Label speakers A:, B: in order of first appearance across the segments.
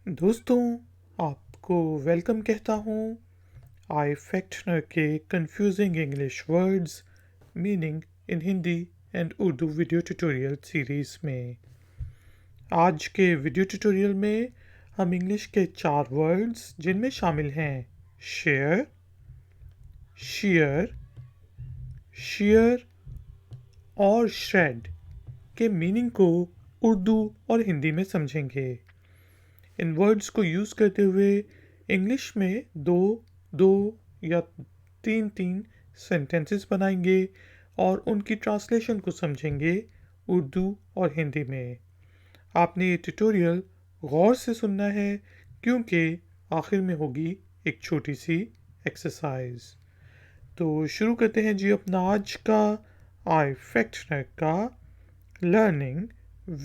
A: दोस्तों, आपको वेलकम कहता हूँ आई फैक्टनर के confusing English words meaning in Hindi and Urdu video tutorial series में। आज के वीडियो ट्यूटोरियल में हम इंग्लिश के 4 वर्ड्स जिनमें शामिल हैं शेयर, शेयर, शेयर और श्रेड के मीनिंग को उर्दू और हिंदी में समझेंगे। इन वर्ड्स को यूज़ करते हुए इंग्लिश में दो दो या तीन तीन सेंटेंसेस बनाएंगे और उनकी ट्रांसलेशन को समझेंगे उर्दू और हिंदी में। आपने ये ट्यूटोरियल गौर से सुनना है क्योंकि आखिर में होगी एक छोटी सी एक्सरसाइज। तो शुरू करते हैं जी अपना आज का आई फैक्टनर का learning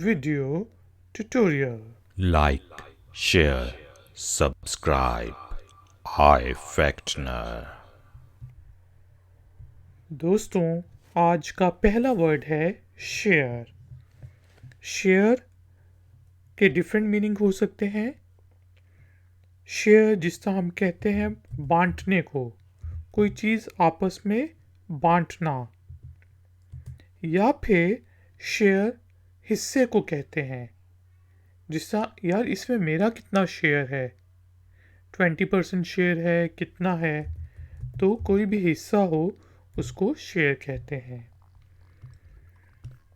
A: video tutorial.
B: Like, share, subscribe. Hi, Factner.
A: दोस्तों, आज का पहला वर्ड है शेयर। शेयर के डिफरेंट मीनिंग हो सकते हैं। शेयर जिसका हम कहते हैं बांटने को, कोई चीज़ आपस में बांटना, या फिर शेयर हिस्से को कहते हैं जिसका यार इसमें मेरा कितना शेयर है, 20% शेयर है, कितना है, तो कोई भी हिस्सा हो उसको शेयर कहते हैं।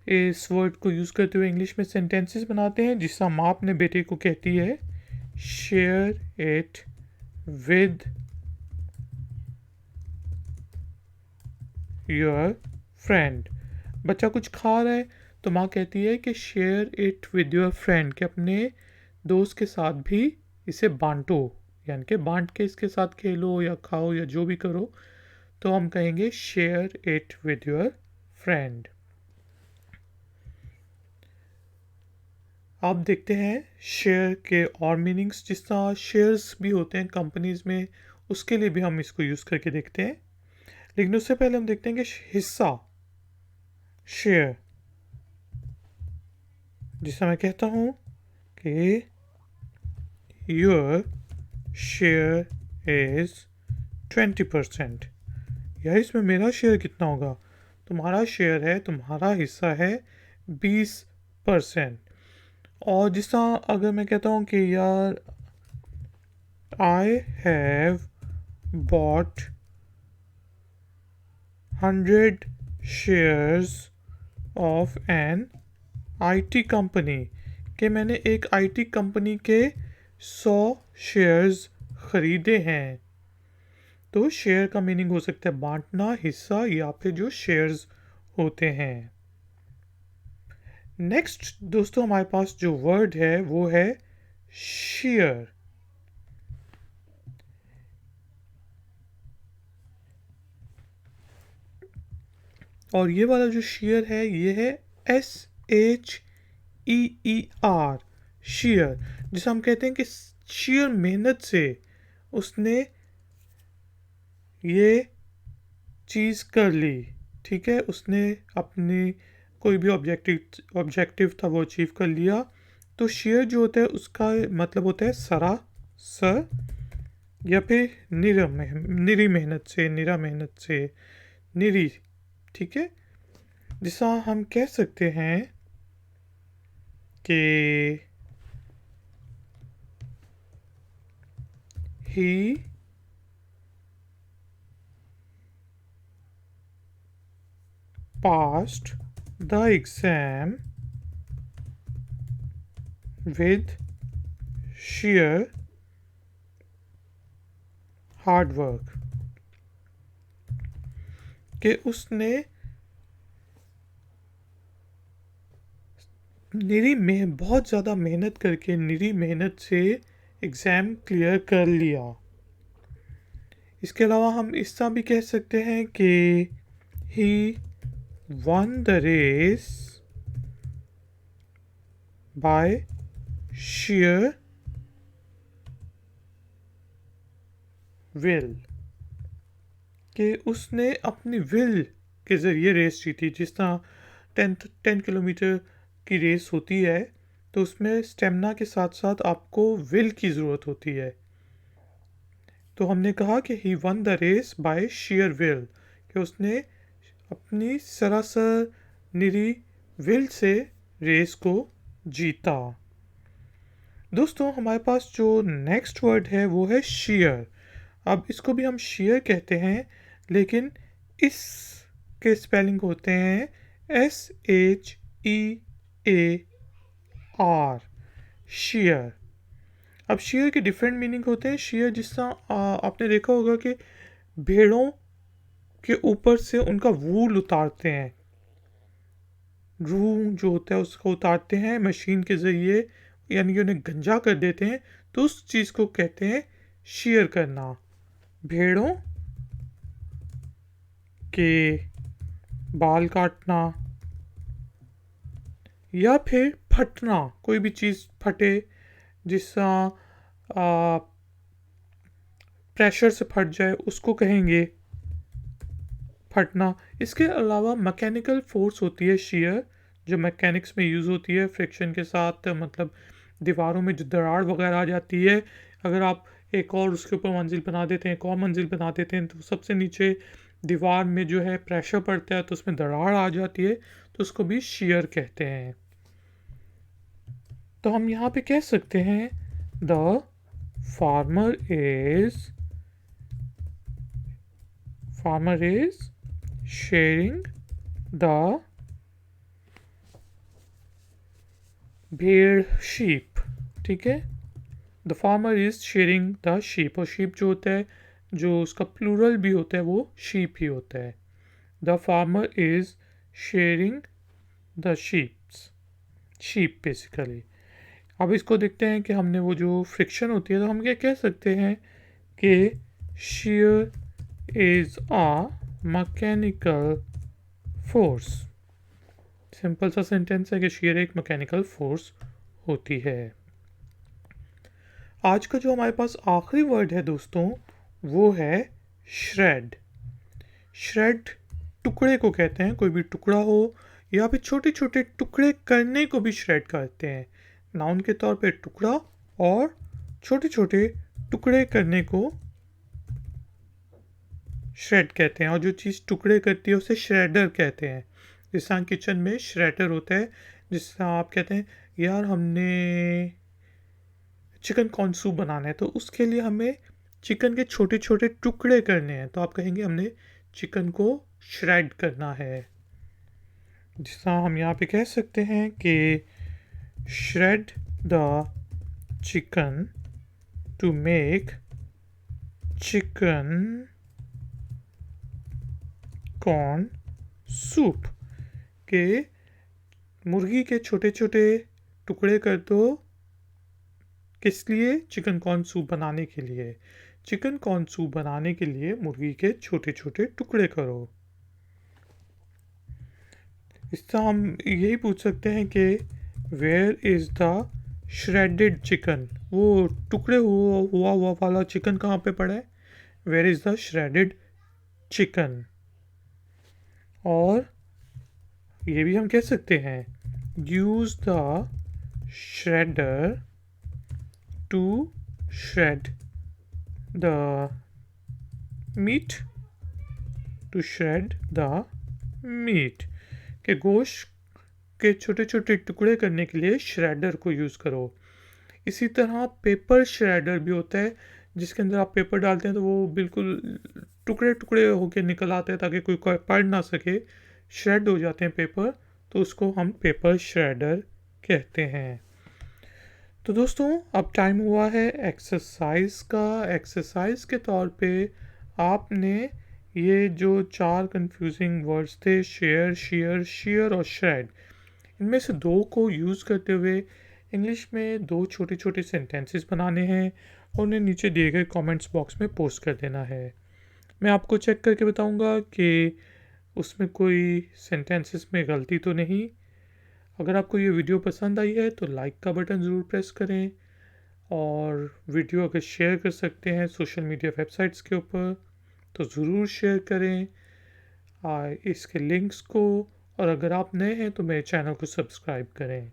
A: इस वर्ड को यूज़ करते हुए इंग्लिश में सेंटेंसेस बनाते हैं जिसका माँ अपने बेटे को कहती है share it with your friend. बच्चा कुछ खा रहा है तो माँ कहती है कि share it with your friend, कि अपने दोस्त के साथ भी इसे बांटो, यानी कि बांट के इसके साथ खेलो या खाओ या जो भी करो, तो हम कहेंगे share it with your friend. आप देखते हैं शेयर के और मीनिंग्स, जिस तरह शेयर्स भी होते हैं कंपनीज में, उसके लिए भी हम इसको यूज़ करके देखते हैं। लेकिन उससे पहले हम देखते हैं कि हिस्सा, शेयर, जिससे मैं कहता हूँ कि योर शेयर इज़ 20%, या इसमें मेरा शेयर कितना होगा, तुम्हारा शेयर है, तुम्हारा हिस्सा है 20%। और जिस तरह अगर मैं कहता हूँ कि यार I have bought 100 shares of an IT company, कि मैंने एक आईटी कंपनी के 100 शेयर्स खरीदे हैं, तो शेयर का मीनिंग हो सकता है बांटना, हिस्सा, या फिर जो शेयर्स होते हैं। नेक्स्ट दोस्तों हमारे पास जो वर्ड है वो है शेयर। और ये वाला जो शेयर है ये है SHEER, शेयर, जिसे हम कहते हैं कि शेयर मेहनत से उसने ये चीज़ कर ली, ठीक है, उसने अपनी कोई भी ऑब्जेक्टिव था वो अचीव कर लिया। तो शेयर जो होता है उसका मतलब होता है सरासर, या फिर निरी मेहनत से, निरा मेहनत से, निरी, ठीक है, जिसा हम कह सकते हैं कि ही passed the exam with sheer hard work, कि उसने बहुत ज़्यादा मेहनत करके निरी मेहनत से एग्ज़ाम क्लियर कर लिया। इसके अलावा हम इस तरह भी कह सकते हैं कि ही won the race by sheer will, कि उसने अपनी विल के ज़रिए रेस जीती। जिस तरह 10 किलोमीटर की रेस होती है तो उसमें स्टेमिना के साथ साथ आपको विल की ज़रूरत होती है। तो हमने कहा कि he won the race by sheer will, कि उसने अपनी सरासर निरी विल से रेस को जीता। दोस्तों हमारे पास जो नेक्स्ट वर्ड है वो है शेयर। अब इसको भी हम शेयर कहते हैं, लेकिन इसके स्पेलिंग होते हैं SHEAR, शेयर। अब शेयर के डिफरेंट मीनिंग होते हैं। शेयर जिस तरह आपने देखा होगा कि भेड़ों के ऊपर से उनका वूल उतारते हैं, रूह जो होता है उसको उतारते हैं मशीन के ज़रिए, यानी कि उन्हें गंजा कर देते हैं, तो उस चीज़ को कहते हैं शेयर करना। भेड़ों के बाल काटना या फिर फटना, कोई भी चीज़ फटे जिस प्रेशर से फट जाए उसको कहेंगे फटना। इसके अलावा मैकेनिकल फोर्स होती है शेयर, जो मैकेनिक्स में यूज़ होती है फ्रिक्शन के साथ, मतलब दीवारों में जो दरार वगैरह आ जाती है, अगर आप एक और उसके ऊपर मंजिल बना देते हैं, एक और मंजिल बना देते हैं, तो सबसे नीचे दीवार में जो है प्रेशर पड़ता है तो उसमें दरार आ जाती है, तो उसको भी शेयर कहते हैं। तो हम यहाँ पे कह सकते हैं the farmer is sharing the भेड़ शीप। ठीक है, the farmer is sharing the sheep, और शीप जो होता है, जो उसका प्लूरल भी होता है, वो शीप ही होता है। The farmer is sharing the sheep basically. अब इसको देखते हैं कि हमने वो जो फ्रिक्शन होती है, तो हम क्या कह सकते हैं कि share is a mechanical force. Simple सा सेंटेंस है कि शेयर एक मैकेनिकल फोर्स होती है। आज का जो हमारे पास आखिरी वर्ड है दोस्तों, वो है श्रेड। श्रेड टुकड़े को कहते हैं, कोई भी टुकड़ा हो या फिर छोटे छोटे टुकड़े करने को भी श्रेड कहते हैं। नाउन के तौर पे टुकड़ा और छोटे छोटे टुकड़े करने को श्रेड कहते हैं, और जो चीज़ टुकड़े करती है उसे श्रेडर कहते हैं। जिस तरह किचन में श्रेडर होता है, जिस तरह आप कहते हैं यार हमने चिकन कॉर्न सूप बनाना है, तो उसके लिए हमें चिकन के छोटे छोटे टुकड़े करने हैं, तो आप कहेंगे हमने चिकन को श्रेड करना है। जिस तरह हम यहाँ पे कह सकते हैं कि shred the chicken to make chicken corn soup, के मुर्गी के छोटे छोटे टुकड़े कर दो। किस लिए? चिकन कॉर्न सूप बनाने के लिए। चिकन कॉर्न सूप बनाने के लिए मुर्गी के छोटे छोटे टुकड़े करो। इससे हम यही पूछ सकते हैं कि where is the shredded chicken, वो टुकड़े हुआ वाला चिकन कहाँ पे पड़ा है? Where is the shredded chicken. और ये भी हम कह सकते हैं use the shredder to shred the meat, to shred the meat, के गोश्त के छोटे छोटे टुकड़े करने के लिए श्रेडर को यूज़ करो। इसी तरह पेपर श्रेडर भी होता है, जिसके अंदर आप पेपर डालते हैं तो वो बिल्कुल टुकड़े टुकड़े होके निकल आते हैं ताकि कोई पढ़ ना सके, श्रेड हो जाते हैं पेपर, तो उसको हम पेपर श्रेडर कहते हैं। तो दोस्तों अब टाइम हुआ है एक्सरसाइज का। एक्सरसाइज के तौर पे आपने ये जो 4 कंफ्यूजिंग वर्ड्स थे, शेयर, शेयर, शेयर और श्रेड, इनमें से 2 को यूज़ करते हुए इंग्लिश में 2 छोटे छोटे सेंटेंसेस बनाने हैं और उन्हें नीचे दिए गए कमेंट्स बॉक्स में पोस्ट कर देना है। मैं आपको चेक करके बताऊंगा कि उसमें कोई सेंटेंसेस में गलती तो नहीं। अगर आपको ये वीडियो पसंद आई है तो लाइक का बटन ज़रूर प्रेस करें, और वीडियो अगर शेयर कर सकते हैं सोशल मीडिया वेबसाइट्स के ऊपर तो ज़रूर शेयर करें इसके लिंक्स को। और अगर आप नए हैं तो मेरे चैनल को सब्सक्राइब करें।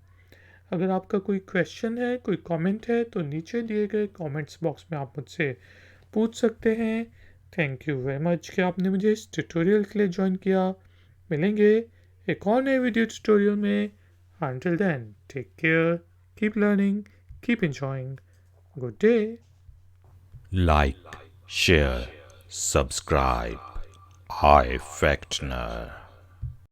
A: अगर आपका कोई क्वेश्चन है, कोई कमेंट है, तो नीचे दिए गए कमेंट्स बॉक्स में आप मुझसे पूछ सकते हैं। थैंक यू वेरी मच कि आपने मुझे इस ट्यूटोरियल के लिए ज्वाइन किया। मिलेंगे एक और नए वीडियो ट्यूटोरियल में। Until then, take care, keep learning, keep enjoying. Good day.
B: Like, share, subscribe. iFactner.